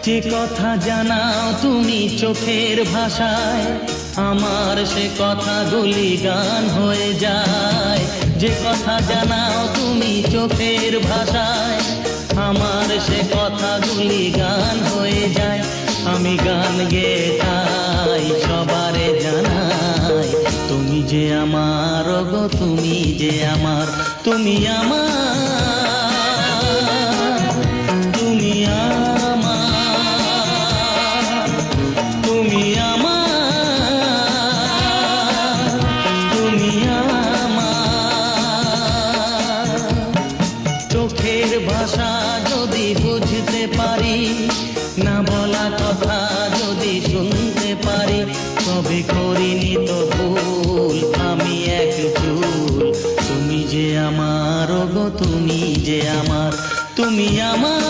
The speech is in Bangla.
যে কথা জানাও তুমি চোখের ভাষায়, আমার সে কথাগুলি গান হয়ে যায়। যে কথা জানাও তুমি চোখের ভাষায়, আমার সে কথাগুলি গান হয়ে যায়। আমি গান গেয়ে তাই সবারে জানাই, তুমি যে আমার গো, তুমি যে আমার, তুমি আমার, তুমি আমার, তুমি আমার, তুমি আমার। চোখের ভাষা যদি বুঝতে পারি, না বলা কথা যদি শুনতে পারি, তবে করিনি তো ভুল আমি এক চুল। তুমি যে আমার গো, তুমি যে আমার, তুমি আমার।